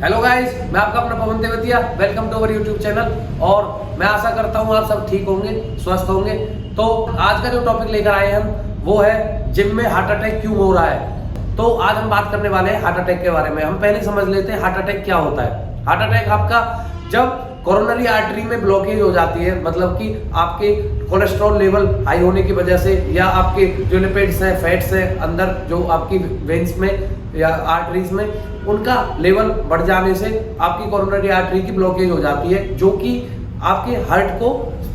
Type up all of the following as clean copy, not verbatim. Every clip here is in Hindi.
हेलो गाइस, मैं आपका अपना Pawan Devatiya. Welcome to our YouTube channel. और मैं आशा करता हूँ आप सब ठीक होंगे, स्वस्थ होंगे। तो आज का जो टॉपिक लेकर आए हम वो है जिम में हार्ट अटैक क्यों हो रहा है। तो आज हम बात करने वाले हैं हार्ट अटैक के बारे में। हम पहले समझ लेते हैं हार्ट अटैक क्या होता है। हार्ट अटैक आपका जब कोरोनरी आर्टरी में ब्लॉकेज हो जाती है, मतलब कि आपके कोलेस्ट्रॉल लेवल हाई होने की वजह से या आपके जो लिपिड्स हैं, फैट्स हैं अंदर जो आपकी वेन्स में या आर्टरीज में, उनका लेवल बढ़ जाने से आपकी कोरोनरी आर्टरी की ब्लॉकेज हो जाती है, जो कि आपके हार्ट को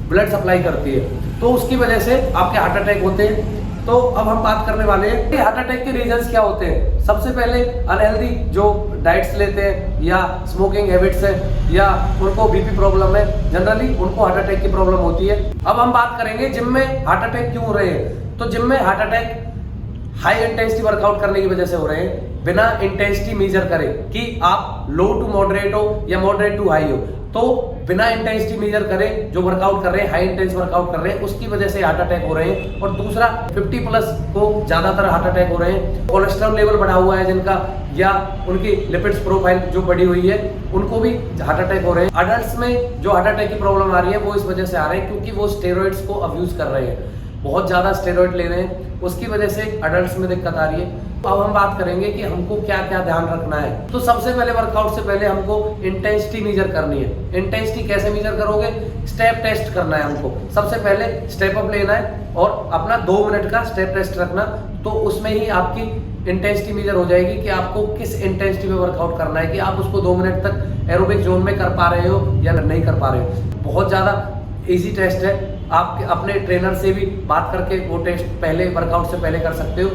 ब्लड सप्लाई करती है। तो उसकी वजह से आपके हार्ट अटैक होते हैं। तो अब हम बात करने वाले हैं कि हार्ट अटैक के रीजंस क्या होते हैं। सबसे पहले अनहेल्दी जो डाइट्स लेते हैं या स्मोकिंग हैबिट्स है या उनको बीपी प्रॉब्लम है, जनरली उनको हार्ट अटैक की प्रॉब्लम होती है। अब हम बात करेंगे जिम में हार्ट अटैक क्यों हो रहे हैं। तो जिम में heart attack high intensity workout करने की वजह से हो रहे हैं, बिना इंटेंसिटी मेजर करें कि आप लो टू मॉडरेट हो या मॉडरेट टू हाई हो। तो बिना इंटेंसिटी मेजर करें, जो वर्कआउट कर रहे हैं, हाई इंटेंस वर्कआउट कर रहे हैं, उसकी वजह से हार्ट अटैक हो रहे हैं। और दूसरा 50 प्लस को ज्यादातर हार्ट अटैक हो रहे हैं। कोलेस्ट्रॉल लेवल बढ़ा हुआ है जिनका, या उनकी लिपिड्स प्रोफाइल जो बढ़ी हुई है, उनको भी हार्ट अटैक हो रहे हैं। अडल्ट्स में जो हार्ट अटैक की प्रॉब्लम आ रही है वो इस वजह से आ रहे हैं क्योंकि वो स्टेरॉइड्स को अब्यूज कर रहे हैं, बहुत ज्यादा स्टेरॉइड ले रहे हैं, उसकी वजह से अडल्ट्स में दिक्कत आ रही है। तो अब हम बात करेंगे कि हमको क्या क्या ध्यान रखना है। तो सबसे पहले वर्कआउट से पहले हमको इंटेंसिटी मेजर करनी है। इंटेंसिटी कैसे मेजर करोगे? स्टेप टेस्ट करना है हमको। सबसे पहले स्टेप अप लेना है और अपना 2 मिनट का स्टेप टेस्ट रखना। तो उसमें ही आपकी इंटेंसिटी मेजर हो जाएगी कि आपको किस इंटेंसिटी में वर्कआउट करना है, कि आप उसको 2 मिनट तक एरोबिक जोन में कर पा रहे हो या नहीं कर पा रहे हो। बहुत ज़्यादा इजी टेस्ट है, आप अपने ट्रेनर से भी बात करके वो टेस्ट पहले वर्कआउट से पहले कर सकते हो।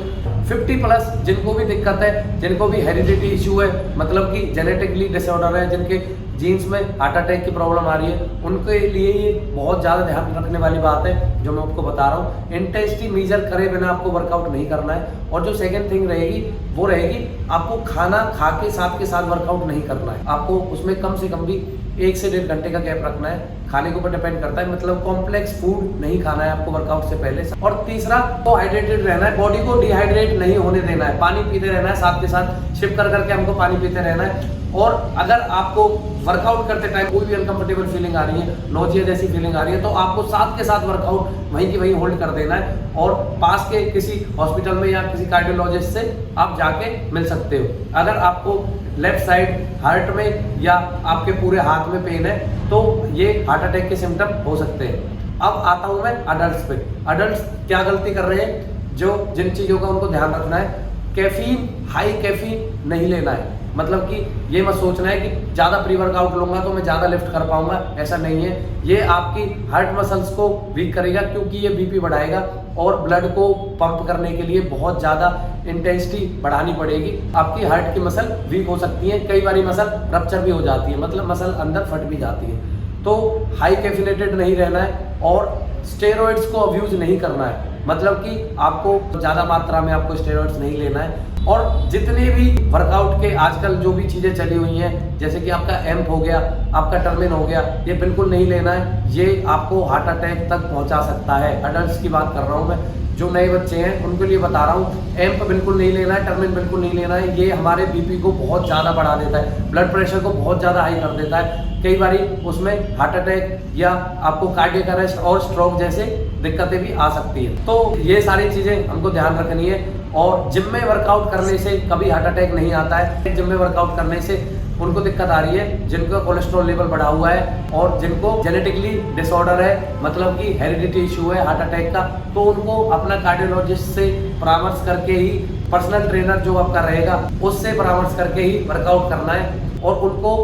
50 प्लस जिनको भी दिक्कत है, जिनको भी हेरिडिटी इशू है, मतलब कि जेनेटिकली डिसऑर्डर है, जिनके जीन्स में हार्ट अटैक की प्रॉब्लम आ रही है, उनके लिए ये बहुत ज़्यादा ध्यान रखने वाली बात है जो मैं आपको बता रहा हूँ। इंटेंसिटी मेजर करे बिना आपको वर्कआउट नहीं करना है। और जो सेकेंड थिंग रहेगी वो रहेगी, आपको खाना खा के साथ वर्कआउट नहीं करना है। आपको उसमें कम से कम भी 1 से 1.5 घंटे का गैप रखना है। खाने के ऊपर डिपेंड करता है, मतलब कॉम्प्लेक्स फूड नहीं खाना है आपको वर्कआउट से पहले। और तीसरा, तो हाइड्रेटेड रहना है, बॉडी को डिहाइड्रेट नहीं होने देना है, पानी पीते रहना है, साथ के साथ शिफ्ट कर करके हमको पानी पीते रहना है। और अगर आपको वर्कआउट करते टाइम कोई भी अनकंफर्टेबल फीलिंग आ रही है, नोजिया जैसी फीलिंग आ रही है, तो आपको साथ के साथ वर्कआउट वहीं की वहीं होल्ड कर देना है और पास के किसी हॉस्पिटल में या किसी कार्डियोलॉजिस्ट से आप जाके मिल सकते हो। अगर आपको लेफ्ट साइड हार्ट में या आपके पूरे हाथ में पेन है तो ये हार्ट अटैक के सिम्टम हो सकते हैं। अब आता हूं मैं अडल्ट्स पे। अडल्ट्स क्या गलती कर रहे हैं, जो जिन चीज़ों का उनको ध्यान रखना है, कैफीन, हाई कैफीन नहीं लेना है। मतलब कि ये मत सोचना है कि ज़्यादा प्री वर्कआउट लूँगा तो मैं ज़्यादा लिफ्ट कर पाऊंगा, ऐसा नहीं है। ये आपकी हार्ट मसल्स को वीक करेगा क्योंकि ये बीपी बढ़ाएगा और ब्लड को पंप करने के लिए बहुत ज़्यादा इंटेंसिटी बढ़ानी पड़ेगी। आपकी हार्ट की मसल वीक हो सकती है, कई बारी मसल रप्चर भी हो जाती है, मतलब मसल अंदर फट भी जाती है। तो हाई कैफिनेटेड नहीं रहना है और स्टेरॉइड्स को अब्यूज नहीं करना है, मतलब कि आपको ज़्यादा मात्रा में आपको स्टेरॉइड्स नहीं लेना है। और जितने भी वर्कआउट के आजकल जो भी चीज़ें चली हुई हैं, जैसे कि आपका एम्प हो गया, आपका टर्मिन हो गया, ये बिल्कुल नहीं लेना है। ये आपको हार्ट अटैक तक पहुंचा सकता है। अडल्ट्स की बात कर रहा हूँ मैं, जो नए बच्चे हैं उनके लिए बता रहा हूँ। एम्प बिल्कुल नहीं लेना है, टर्मिन बिल्कुल नहीं लेना है। ये हमारे बीपी को बहुत ज़्यादा बढ़ा देता है, ब्लड प्रेशर को बहुत ज़्यादा हाई कर देता है। कई बारी उसमें हार्ट अटैक या आपको कार्डियक अरेस्ट और स्ट्रोक जैसे दिक्कतें भी आ सकती है। तो ये सारी चीज़ें हमको ध्यान रखनी है। और जिम में वर्कआउट करने से कभी हार्ट अटैक नहीं आता है। जिम में वर्कआउट करने से उनको दिक्कत आ रही है जिनका कोलेस्ट्रॉल लेवल बढ़ा हुआ है और जिनको जेनेटिकली डिसऑर्डर है, मतलब कि हेरिडिटी इशू है हार्ट अटैक का, तो उनको अपना कार्डियोलॉजिस्ट से परामर्श करके ही, पर्सनल ट्रेनर जो आपका रहेगा उससे परामर्श करके ही वर्कआउट करना है। और उनको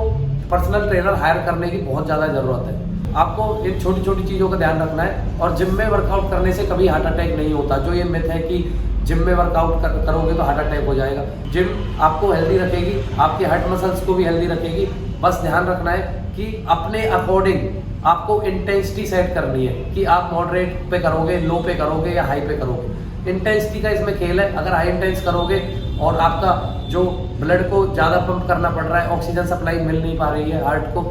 पर्सनल ट्रेनर हायर करने की बहुत ज़्यादा ज़रूरत है। आपको इन छोटी छोटी चीज़ों का ध्यान रखना है। और जिम में वर्कआउट करने से कभी हार्ट अटैक नहीं होता। जो ये मिथ है कि जिम में वर्कआउट करोगे तो हार्ट अटैक हो जाएगा, जिम आपको हेल्दी रखेगी, आपके हार्ट मसल्स को भी हेल्दी रखेगी। बस ध्यान रखना है कि अपने अकॉर्डिंग आपको इंटेंसिटी सेट करनी है कि आप मॉडरेट पे करोगे, लो पे करोगे या हाई पे करोगे। इंटेंसिटी का इसमें खेल है। अगर हाई इंटेंस करोगे और आपका जो ब्लड को ज़्यादा पंप करना पड़ रहा है, ऑक्सीजन सप्लाई मिल नहीं पा रही है हार्ट को,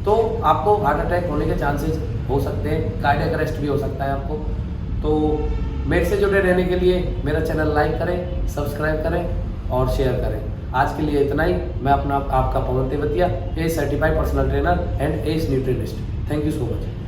तो आपको हार्ट अटैक होने के चांसेस हो सकते हैं, कार्डियक अरेस्ट भी हो सकता है आपको। तो मेरे से जुड़े रहने के लिए मेरा चैनल लाइक करें, सब्सक्राइब करें और शेयर करें। आज के लिए इतना ही। मैं अपना आपका Pawan Tewatia, a certified personal trainer and as nutritionist. Thank you so much.